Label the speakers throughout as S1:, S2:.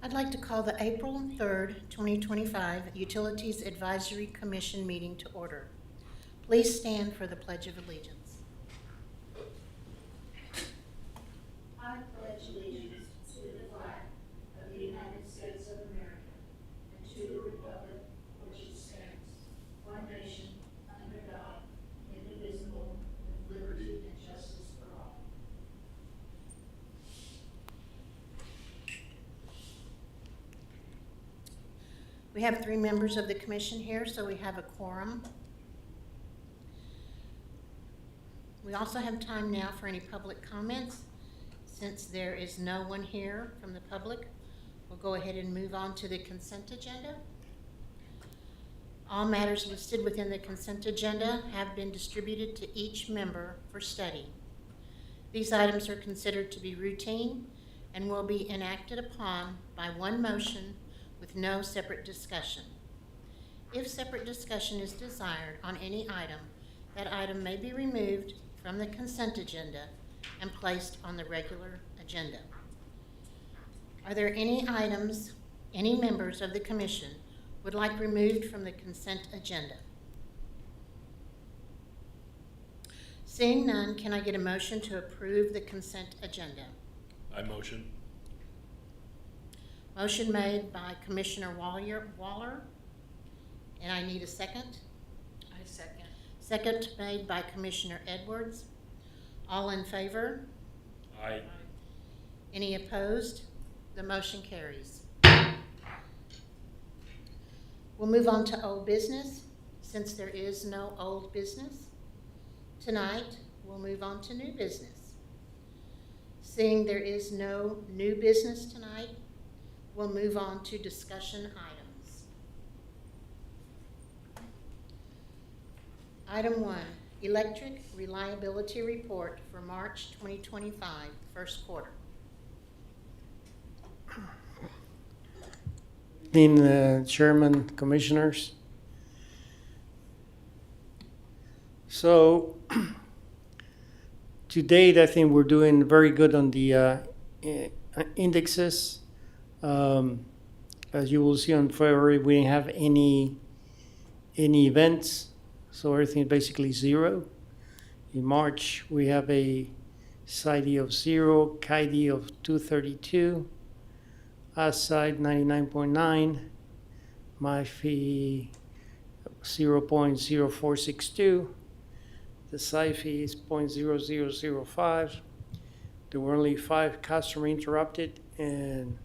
S1: I'd like to call the April 3rd, 2025 Utilities Advisory Commission meeting to order. Please stand for the Pledge of Allegiance. I pledge allegiance to the flag of the United States of America and to the republic which it stands, one nation, under God, indivisible, with liberty and justice for all. We have 3 members of the commission here, so we have a quorum. We also have time now for any public comments. Since there is no one here from the public, we'll go ahead and move on to the consent agenda. All matters listed within the consent agenda have been distributed to each member for study. These items are considered to be routine and will be enacted upon by one motion with no separate discussion. If separate discussion is desired on any item, that item may be removed from the consent agenda and placed on the regular agenda. Are there any items any members of the commission would like removed from the consent agenda? Seeing none, can I get a motion to approve the consent agenda?
S2: I motion.
S1: Motion made by Commissioner Waller, and I need a second.
S3: I second.
S1: Second made by Commissioner Edwards. All in favor?
S2: Aye.
S1: Any opposed? The motion carries. We'll move on to old business. Since there is no old business tonight, we'll move on to new business. Seeing there is no new business tonight, we'll move on to discussion items. Item 1, Electric Reliability Report for March 2025, first quarter.
S4: Chairman, Commissioners. So, to date, I think we're doing very good on the indexes. As you will see on February, we didn't have any events, so everything is basically zero. In March, we have a SID of 0, KID of 232, outside 99.9, MIFI 0.0462, the SIFI is 0.0005. There were only 5 customers interrupted, and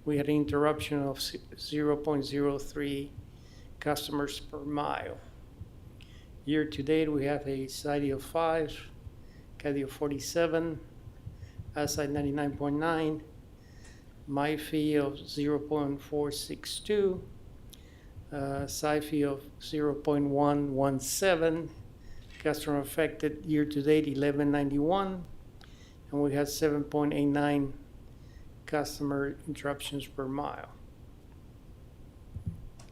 S4: we had an interruption of 0.03 customers per mile. Year to date, we have a SID of 5, KID of 47, outside 99.9, MIFI of 0.462, SIFI of 0.117, customer affected year to date 1191, and we had 7.89 customer interruptions per mile.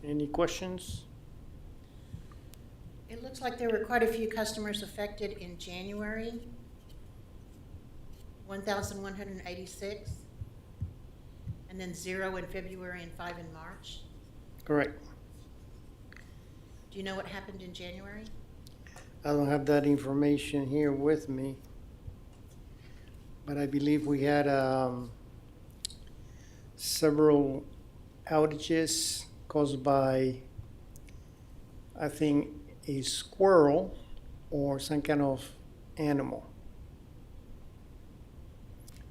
S4: Any questions?
S1: It looks like there were quite a few customers affected in January, 1,186, and then 0 in February and 5 in March.
S4: Correct.
S1: Do you know what happened in January?
S4: I don't have that information here with me, but I believe we had several outages caused by, I think, a squirrel or some kind of animal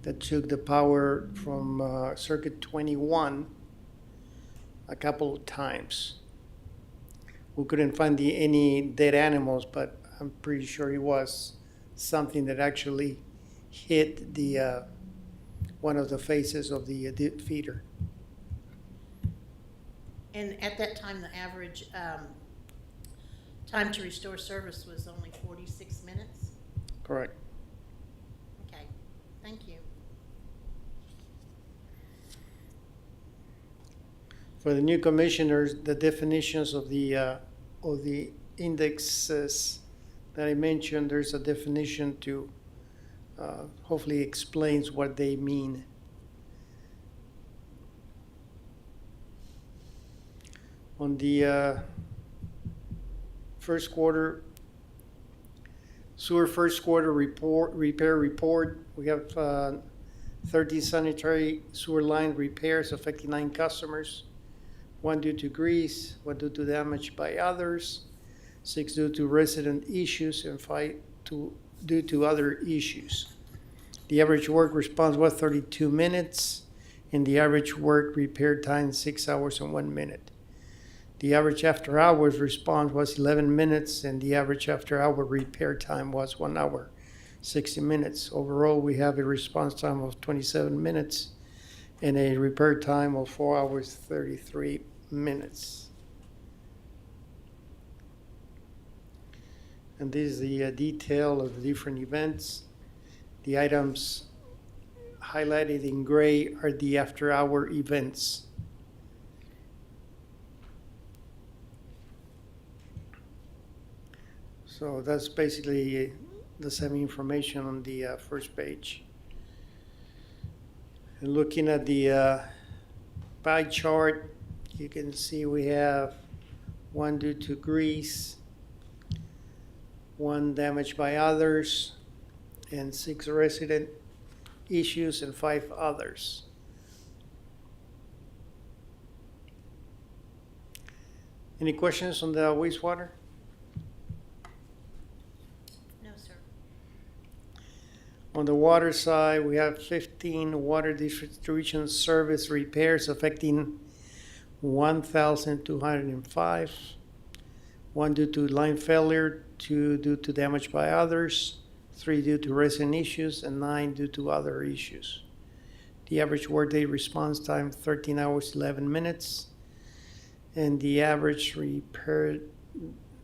S4: that took the power from circuit 21 a couple of times. We couldn't find any dead animals, but I'm pretty sure it was something that actually hit the one of the faces of the feeder.
S1: And at that time, the average time to restore service was only 46 minutes?
S4: Correct.
S1: Okay, thank you.
S4: For the new commissioners, the definitions of the indexes that I mentioned, there's a definition to hopefully explains what they mean. On the first quarter, sewer first quarter repair report, we have 13 sanitary sewer line repairs affecting 9 customers. 1 due to grease, 1 due to damage by others, 6 due to resident issues, and 5 due to other issues. The average work response was 32 minutes, and the average work repair time 6 hours and 1 minute. The average after hours response was 11 minutes, and the average after hour repair time was 1 hour, 60 minutes. Overall, we have a response time of 27 minutes and a repair time of 4 hours, 33 minutes. And this is the detail of the different events. The items highlighted in gray are the after-hour events. So that's basically the same information on the first page. And looking at the pie chart, you can see we have 1 due to grease, 1 damaged by others, and 6 resident issues and 5 others. Any questions on the wastewater?
S1: No, sir.
S4: On the water side, we have 15 water distribution service repairs affecting 1,205. 1 due to line failure, 2 due to damage by others, 3 due to resident issues, and 9 due to other issues. The average workday response time 13 hours 11 minutes, and the average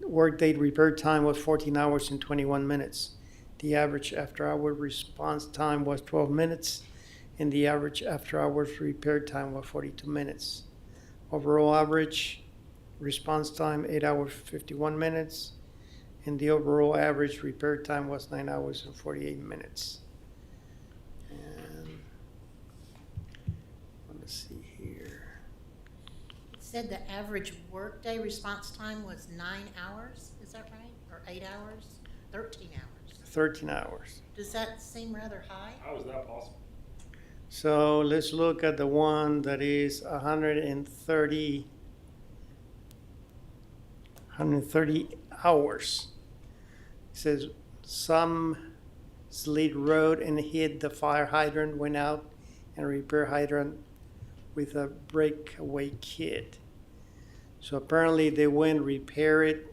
S4: workday repair time was 14 hours and 21 minutes. The average after-hour response time was 12 minutes, and the average after-hours repair time was 42 minutes. Overall average response time 8 hours 51 minutes, and the overall average repair time was 9 hours and 48 minutes. And let's see here.
S1: It said the average workday response time was 9 hours, is that right? Or 8 hours? 13 hours.
S4: 13 hours.
S1: Does that seem rather high?
S2: How is that possible?
S4: So let's look at the one that is 130 hours. It says some slid road and hit the fire hydrant, went out and repair hydrant with a breakaway kit. So apparently they went repair it.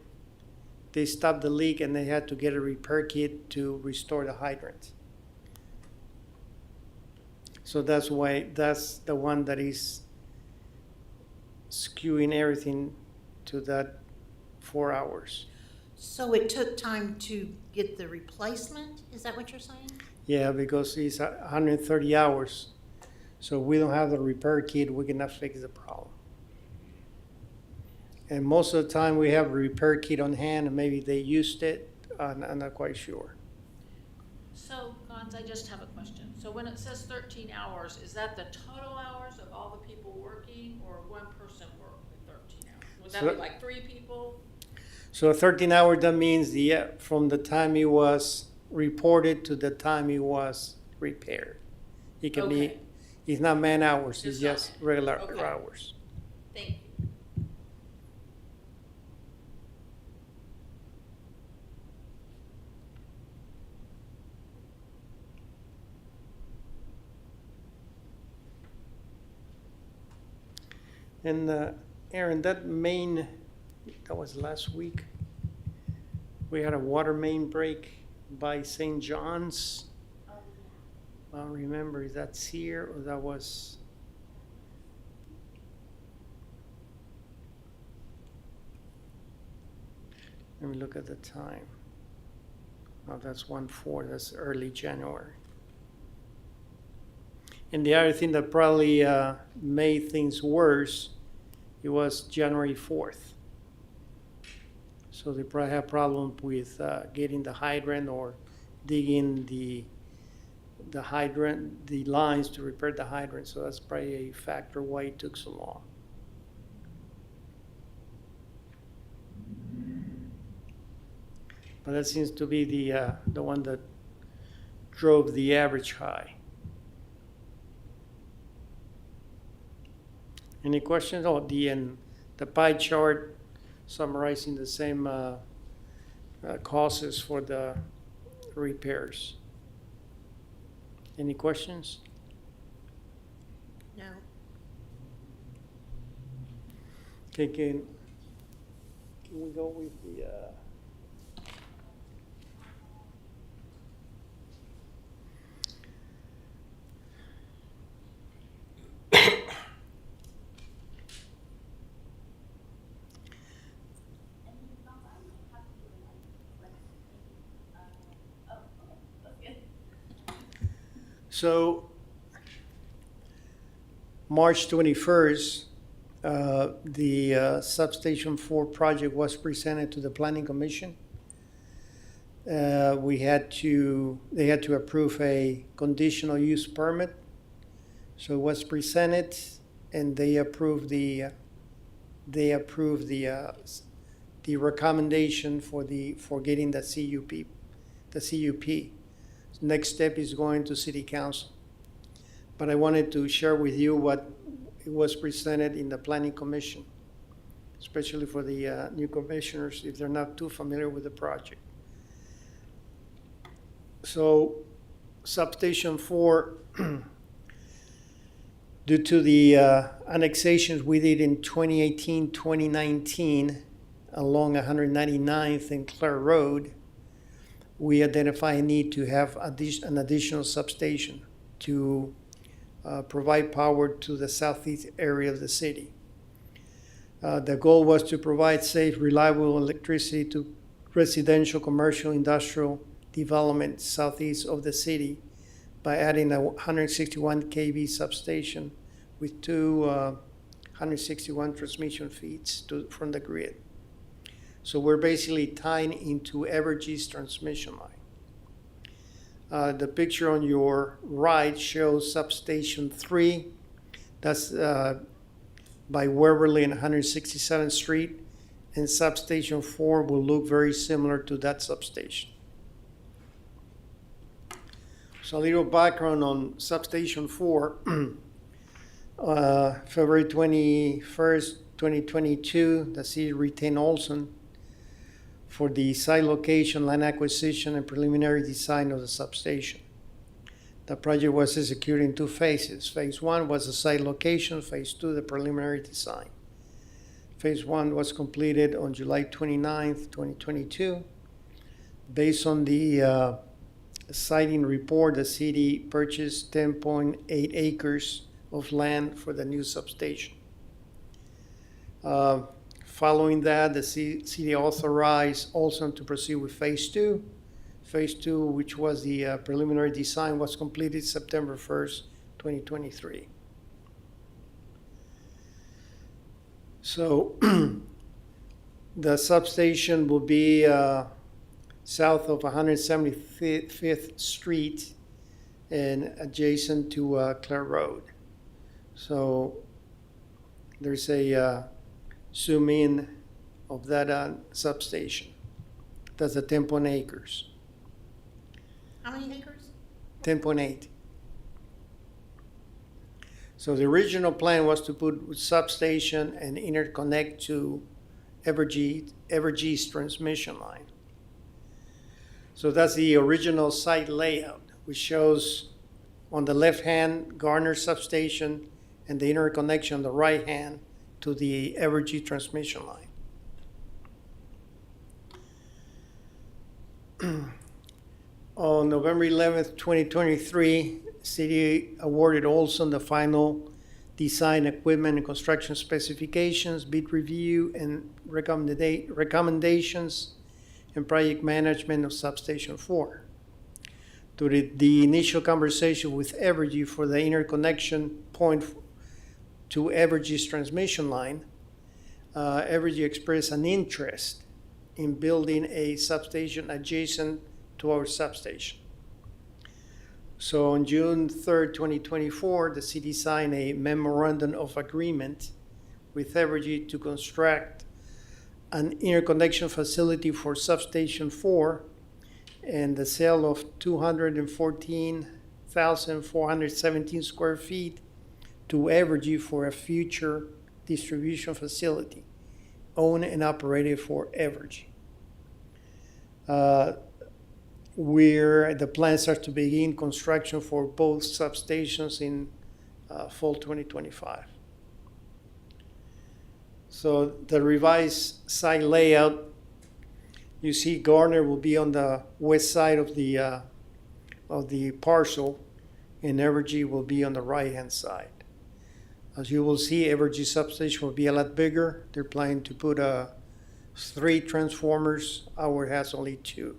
S4: They stopped the leak and they had to get a repair kit to restore the hydrant. So that's why that's the one that is skewing everything to that 4 hours.
S1: So it took time to get the replacement? Is that what you're saying?
S4: Yeah, because it's 130 hours. So we don't have the repair kit, we cannot fix the problem. And most of the time we have a repair kit on hand and maybe they used it, I'm not quite sure.
S3: So, Gons, I just have a question. So when it says 13 hours, is that the total hours of all the people working, or one person worked the 13 hours? Would that
S4: So-
S3: be like 3 people?
S4: So 13 hours, that means from the time it was reported to the time it was repaired. It can be,
S3: Okay.
S4: it's not man hours, it's
S3: It's not
S4: just
S3: man.
S4: regular
S3: Okay.
S4: hours.
S3: Thank you.
S4: And Aaron, that was last week. We had a water main break by St. John's. I don't remember, is that Sear or that was? Let me look at the time. Oh, that's 1/4, that's early January. And the other thing that probably made things worse, it was January 4th. So they probably have problem with getting the hydrant or digging the hydrant, the lines to repair the hydrant. So that's probably a factor why it took so long. But that seems to be the one that drove the average high. Any questions? Oh, the pie chart summarizing the same causes for the repairs. Any questions?
S1: No.
S4: Okay, can we go with the So, March 21st, the Substation 4 project was presented to the Planning Commission. They had to approve a conditional use permit. So it was presented, and they approved the recommendation for getting the CUP. Next step is going to City Council. But I wanted to share with you what it was presented in the Planning Commission, especially for the new commissioners if they're not too familiar with the project. So, Substation 4, due to the annexations we did in 2018, 2019 along 199th and Clare Road, we identify a need to have an additional substation to provide power to the southeast area of the city. The goal was to provide safe, reliable electricity to residential, commercial, industrial development southeast of the city by adding a 161 kV substation with two 161 transmission feeds from the grid. So we're basically tying into Evergy's transmission line. The picture on your right shows Substation 3. That's by Waverly and 167th Street. And Substation 4 will look very similar to that substation. So a little background on Substation 4. February 21st, 2022, the city retained Olson for the site location, land acquisition, and preliminary design of the substation. The project was executed in two phases. Phase 1 was the site location, Phase 2, the preliminary design. Phase 1 was completed on July 29th, 2022. Based on the siting report, the city purchased 10.8 acres of land for the new substation. Following that, the city authorized Olson to proceed with Phase 2. Phase 2, which was the preliminary design, was completed September 1st, 2023. So the substation will be south of 175th Street and adjacent to Clare Road. So there's a zoom in of that substation. That's the 10.8 acres.
S1: How many acres?
S4: 10.8. So the original plan was to put substation and interconnect to Evergy's transmission line. So that's the original site layout, which shows on the left hand Gardner substation and the interconnection on the right hand to the Evergy transmission line. On November 11th, 2023, City awarded Olson the final design, equipment, and construction specifications, bid review, and recommendations, and project management of Substation 4. During the initial conversation with Evergy for the interconnection point to Evergy's transmission line, Evergy expressed an interest in building a substation adjacent to our substation. So on June 3rd, 2024, the city signed a memorandum of agreement with Evergy to construct an interconnection facility for substation 4 and the sale of 214,417 square feet to Evergy for a future distribution facility owned and operated for Evergy. The plan starts to begin construction for both substations in fall 2025. So the revised site layout, you see Gardner will be on the west side of the parcel, and Evergy will be on the right-hand side. As you will see, Evergy substation will be a lot bigger. They're planning to put 3 transformers. Our has only 2.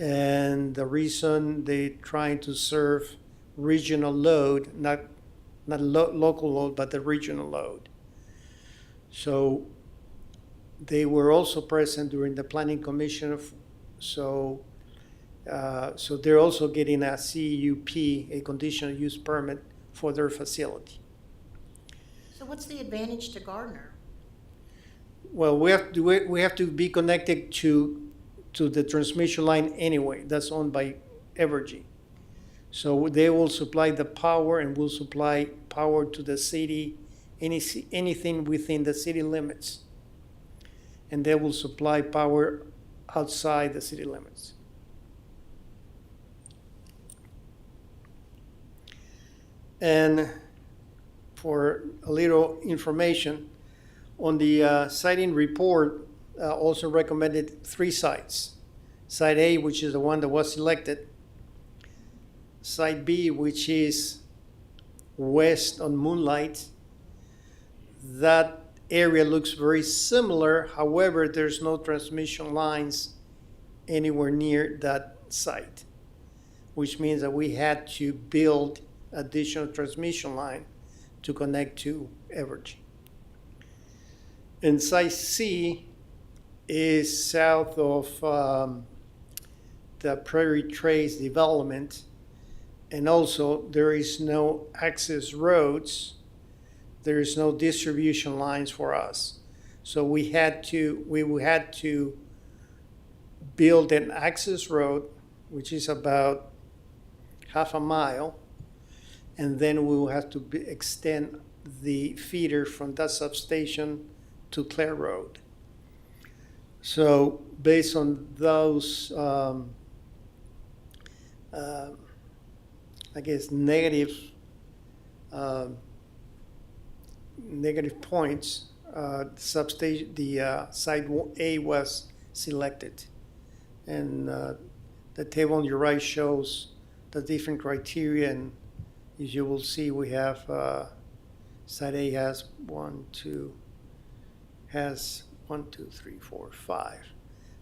S4: And the reason they're trying to serve regional load, not local load, but the regional load. So they were also present during the planning commission, so they're also getting a CUP, a conditional use permit for their facility.
S1: So what's the advantage to Gardner?
S4: Well, we have to be connected to the transmission line anyway. That's owned by Evergy. So they will supply the power and will supply power to the city, anything within the city limits. And they will supply power outside the city limits. And for a little information, on the siting report, also recommended 3 sites. Site A, which is the one that was selected. Site B, which is west on Moonlight. That area looks very similar. However, there's no transmission lines anywhere near that site, which means that we had to build additional transmission line to connect to Evergy. And site C is south of the Prairie Trace development, and also there is no access roads. There is no distribution lines for us. So we had to build an access road, which is about half a mile, and then we will have to extend the feeder from that substation to Clare Road. So based on those, I guess, negative points, the site A was selected. And the table on your right shows the different criteria, and as you will see, we have site A has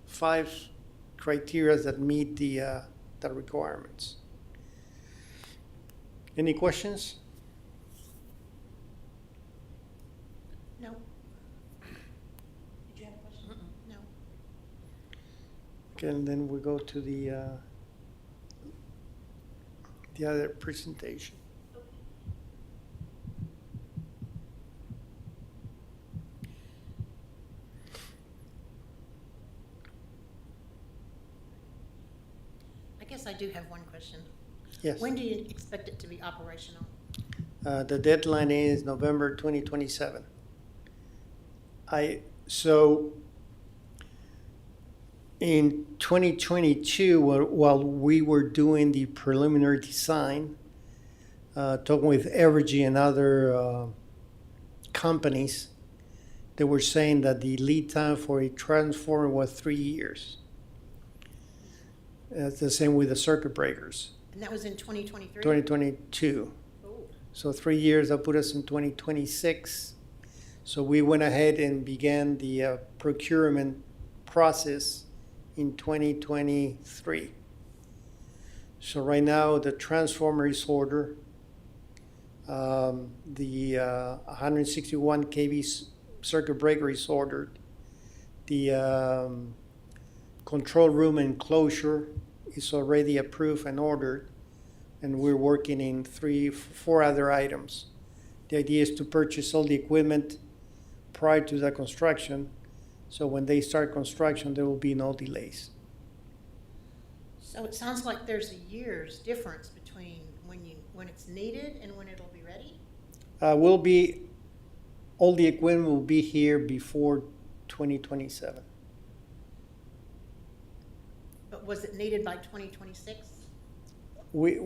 S4: 5 criteria that meet the requirements. Any questions?
S1: No. Did you have a question? No.
S4: Okay, and then we go to the other presentation.
S1: I guess I do have one question.
S4: Yes.
S1: When do you expect it to be operational?
S4: The deadline is November 2027. So in 2022, while we were doing the preliminary design, talking with Evergy and other companies, they were saying that the lead time for a transformer was 3 years. It's the same with the circuit breakers.
S1: And that was in 2023?
S4: 2022.
S1: Oh.
S4: So 3 years, that put us in 2026. So we went ahead and began the procurement process in 2023. So right now, the transformer is ordered. The 161 kV circuit breaker is ordered. The control room enclosure is already approved and ordered, and we're working in 4 other items. The idea is to purchase all the equipment, prior to the construction. So when they start construction, there will be no delays.
S1: So it sounds like there's a year's difference between when it's needed and when it'll be ready?
S4: All the equipment will be here before 2027.
S1: But was it needed by 2026?
S4: We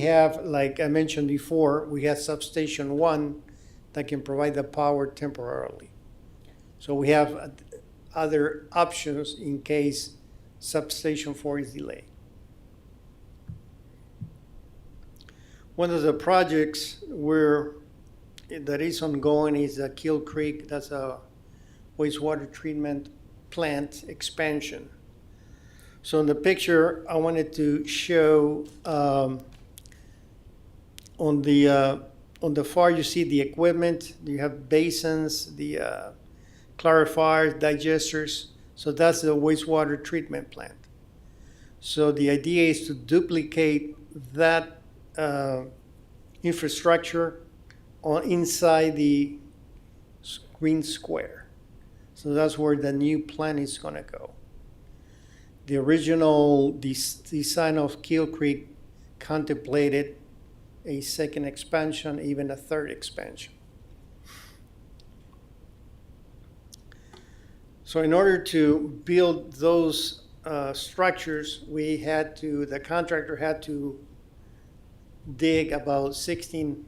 S4: have, like I mentioned before, we have substation 1 that can provide the power temporarily. So we have other options in case substation 4 is delayed. One of the projects that is ongoing is Kill Creek. That's a wastewater treatment plant expansion. So in the picture, I wanted to show on the far you see the equipment. You have basins, the clarifiers, digesters. So that's the wastewater treatment plant. So the idea is to duplicate that infrastructure inside the green square. So that's where the new plant is going to go. The original design of Kill Creek contemplated a second expansion, even a third expansion. So in order to build those structures, the contractor had to dig about 16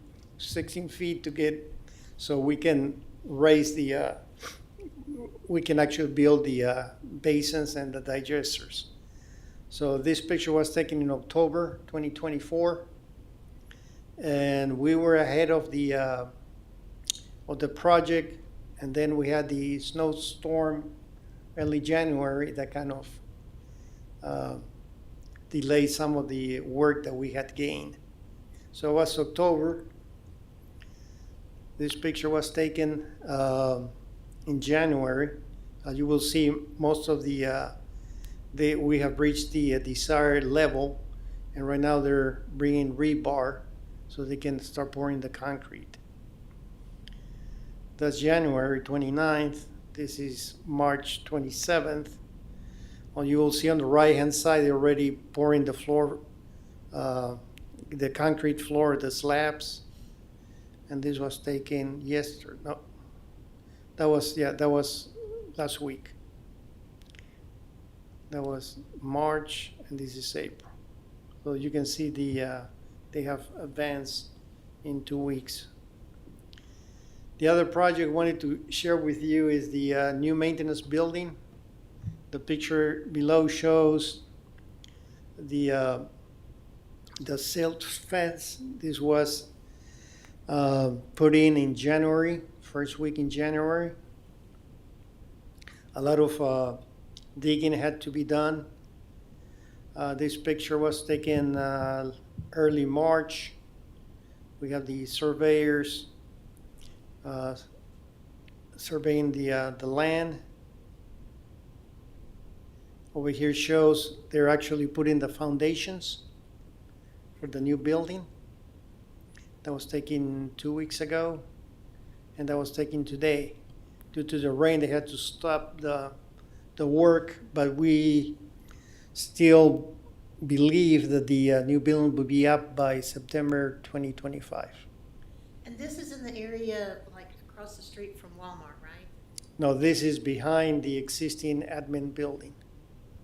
S4: feet to get, so we can raise we can actually build the basins and the digesters. So this picture was taken in October 2024, and we were ahead of the project, and then we had the snowstorm early January that kind of delayed some of the work that we had gained. So it was October. This picture was taken in January. As you will see, most of we have reached the desired level, and right now they're bringing rebar so they can start pouring the concrete. That's January 29th. This is March 27th. Well, you will see on the right-hand side, they're already pouring the floor, the concrete floor, the slabs. And this was taken yesterday. No, that was last week. That was March, and this is April. So you can see they have advanced in 2 weeks. The other project I wanted to share with you is the new maintenance building. The picture below shows the silt fence. This was put in January, first week in January. A lot of digging had to be done. This picture was taken early March. We have the surveyors surveying the land. Over here shows they're actually putting the foundations for the new building. That was taken 2 weeks ago, and that was taken today. Due to the rain, they had to stop the work, but we still believe that the new building will be up by September 2025.
S1: And this is in the area like across the street from Walmart, right?
S4: No, this is behind the existing admin building.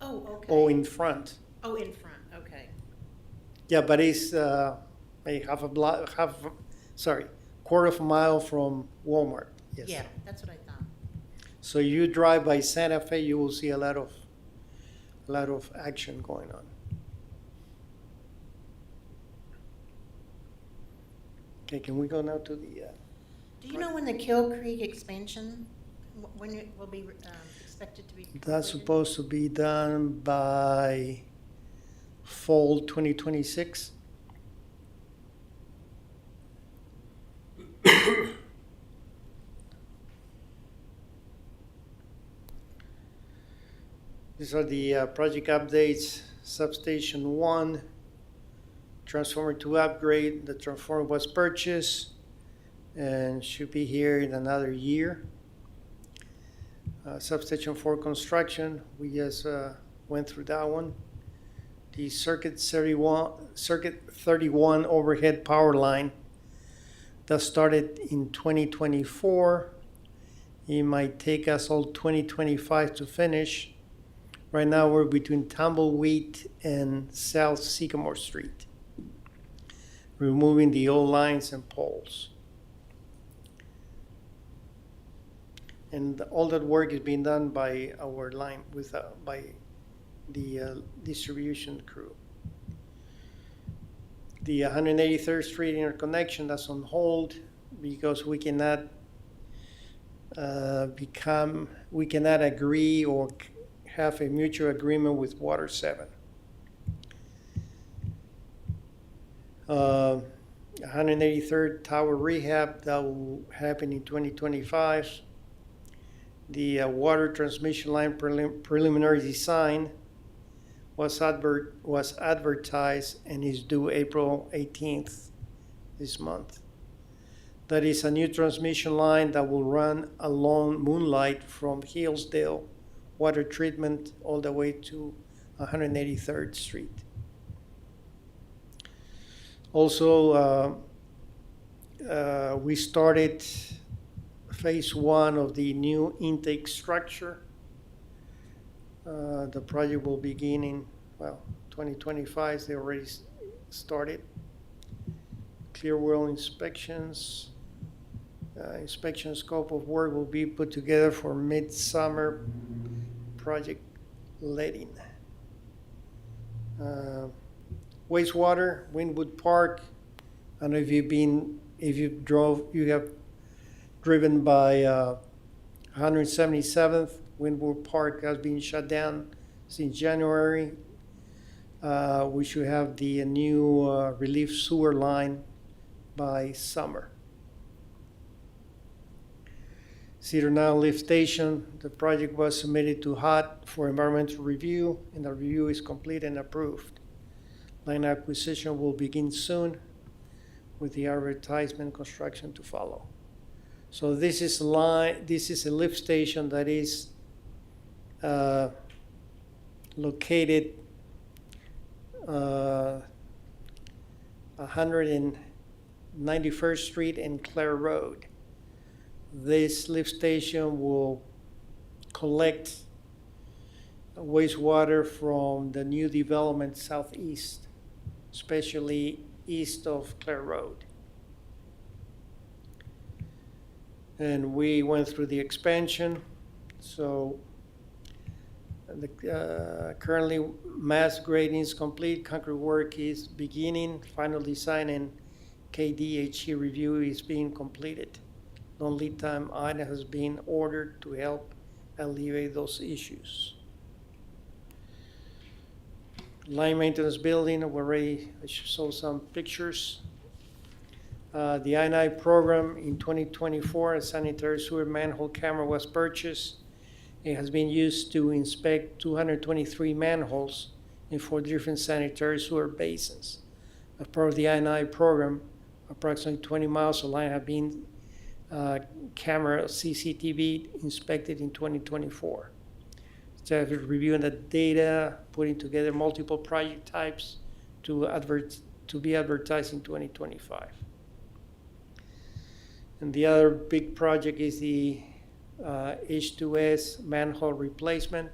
S1: Oh, okay.
S4: Oh, in front.
S1: Oh, in front, okay.
S4: Yeah, but it's quarter of a mile from Walmart. Yes.
S1: Yeah, that's what I thought.
S4: So you drive by Santa Fe, you will see a lot of action going on. Okay, can we go now to the?
S1: Do you know when the Kill Creek expansion, when it will be expected to be completed?
S4: That's supposed to be done by fall 2026. These are the project updates. Substation 1, transformer 2 upgrade. The transformer was purchased, and should be here in another year. Substation 4 construction, we just went through that one. The Circuit 31 overhead power line that started in 2024. It might take us all 2025 to finish. Right now we're between Tumbleweed and South Sycamore Street, removing the old lines and poles. And all that work is being done by our line by the distribution crew. The 183rd Street interconnection, that's on hold because we cannot agree or have a mutual agreement with Water 7. 183rd Tower rehab, that will happen in 2025. The water transmission line preliminary design was advertised and is due April 18th this month. That is a new transmission line that will run along Moonlight from Hillsdale Water Treatment all the way to 183rd Street. Also, we started phase 1 of the new intake structure. The project will begin in, 2025. They already started. Clear well inspections. Inspection scope of work will be put together for midsummer project letting. Wastewater, Wynwood Park. I don't know if you have driven by 177th. Wynwood Park has been shut down since January. We should have the new relief sewer line by summer. Cedar Now Lift Station, the project was submitted to HOT for environmental review, and the review is complete and approved. Line acquisition will begin soon with the advertisement construction to follow. So this is a lift station that is located 191st Street and Clare Road. This lift station will collect wastewater from the new development southeast, especially east of Clare Road. And we went through the expansion. So currently mass grading is complete, concrete work is beginning, final design and KDHE review is being completed. Long lead time item has been ordered to help alleviate those issues. Line maintenance building, we already saw some pictures. The I&I program in 2024, a sanitary sewer manhole camera was purchased. It has been used to inspect 223 manholes in 4 different sanitary sewer basins. As part of the I&I program, approximately 20 miles of line have been camera CCTV inspected in 2024. Staff is reviewing the data, putting together multiple project types to be advertised in 2025. And the other big project is the H2S manhole replacement.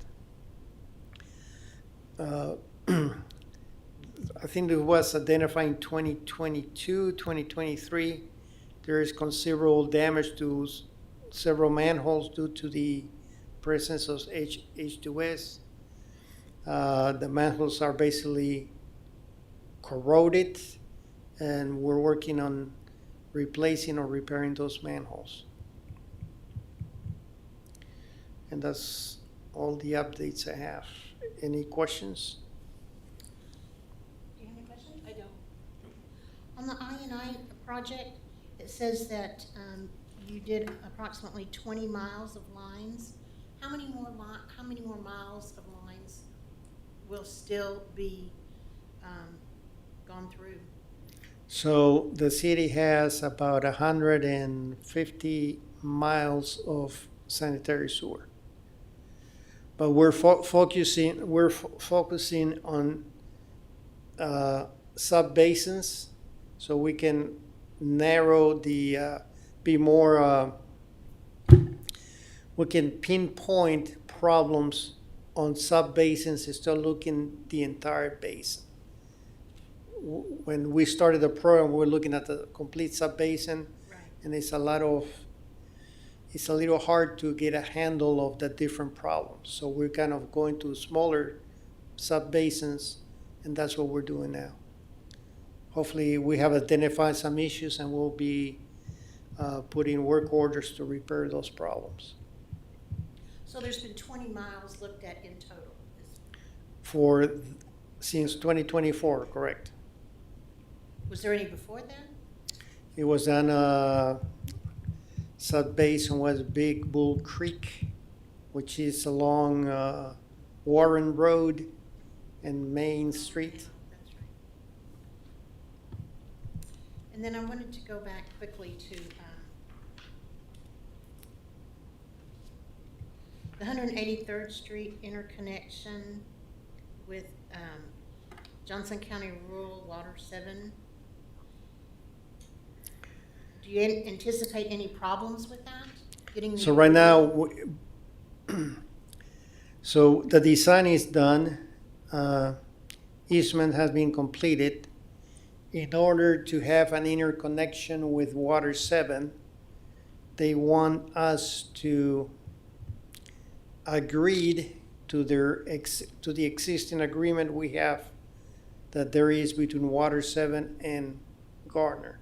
S4: I think it was identified in 2022, 2023. There is considerable damage to several manholes due to the presence of H2S. The manholes are basically corroded, and we're working on replacing or repairing those manholes. And that's all the updates I have. Any questions?
S1: Do you have any questions?
S3: I don't.
S1: On the I&I project, it says that you did approximately 20 miles of lines. How many more miles of lines will still be gone through?
S4: So the city has about 150 miles of sanitary sewer. But we're focusing on sub-basins, so we can narrow be more, we can pinpoint problems on sub-basins instead of looking the entire basin. When we started the program, we were looking at the complete sub-basin,
S1: Right.
S4: and it's a little hard to get a handle of the different problems. So we're kind of going to smaller sub-basins, and that's what we're doing now. Hopefully, we have identified some issues, and we'll be putting work orders to repair those problems.
S1: So there's been 20 miles looked at in total.
S4: Since 2024, correct?
S1: Was there any before then?
S4: It was on sub-basin was Big Bull Creek, which is along Warren Road and Main Street.
S1: Yeah, that's right. And then I wanted to go back quickly to the 183rd Street interconnection with Johnson County Rural Water 7. Do you anticipate any problems with that? Getting
S4: So right now, so the design is done. Easement has been completed. In order to have an interconnection with Water 7, they want us to agree to the existing agreement we have that there is between Water 7 and Gardner,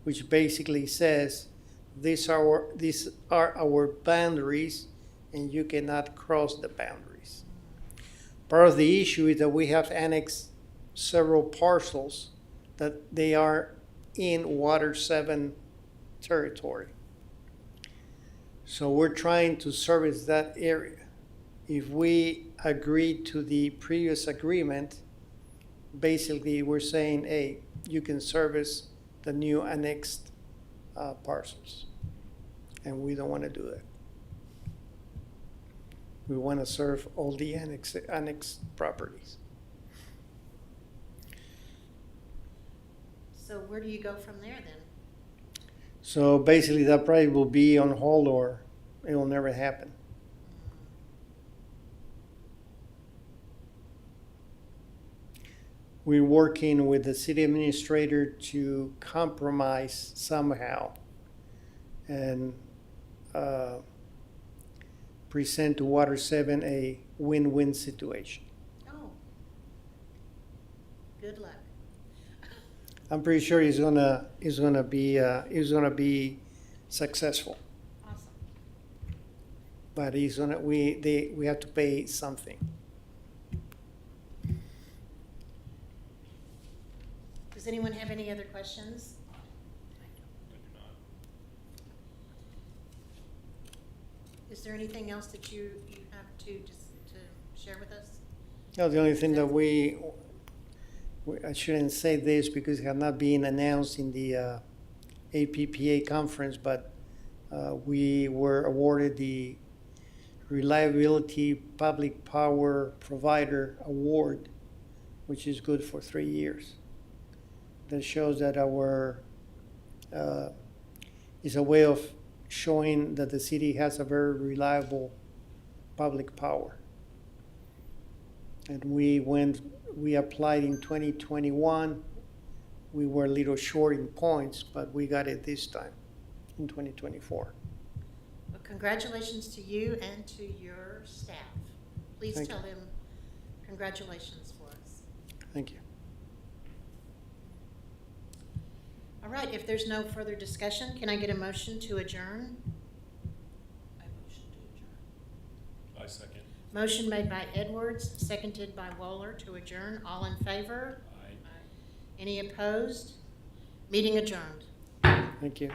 S4: which basically says these are our boundaries and you cannot cross the boundaries. Part of the issue is that we have annexed several parcels that they are in Water 7 territory. So we're trying to service that area. If we agree to the previous agreement, basically we're saying, hey, you can service the new annexed parcels. And we don't want to do that. We want to serve all the annexed properties.
S1: So where do you go from there then?
S4: So basically that probably will be on hold or it will never happen. We're working with the city administrator to compromise somehow and present to Water 7 a win-win situation.
S1: Oh, good luck.
S4: I'm pretty sure he's gonna be successful,
S1: Awesome.
S4: but we have to pay something.
S1: Does anyone have any other questions?
S2: I do not.
S1: Is there anything else that you have to share with us?
S4: No, the only thing that I shouldn't say this because it had not been announced in the APPA conference, but we were awarded the Reliability Public Power Provider Award, which is good for 3 years. That shows that is a way of showing that the city has a very reliable public power. And we applied in 2021. We were a little short in points, but we got it this time in 2024.
S1: Well, congratulations to you and to your staff. Please
S4: Thank
S1: tell them congratulations for us.
S4: Thank you.
S1: All right, if there's no further discussion, can I get a motion to adjourn?
S3: I motion to adjourn.
S2: I second.
S1: Motion made by Edwards, seconded by Wohler to adjourn. All in favor?
S2: Aye.
S1: Any opposed? Meeting adjourned.
S4: Thank you.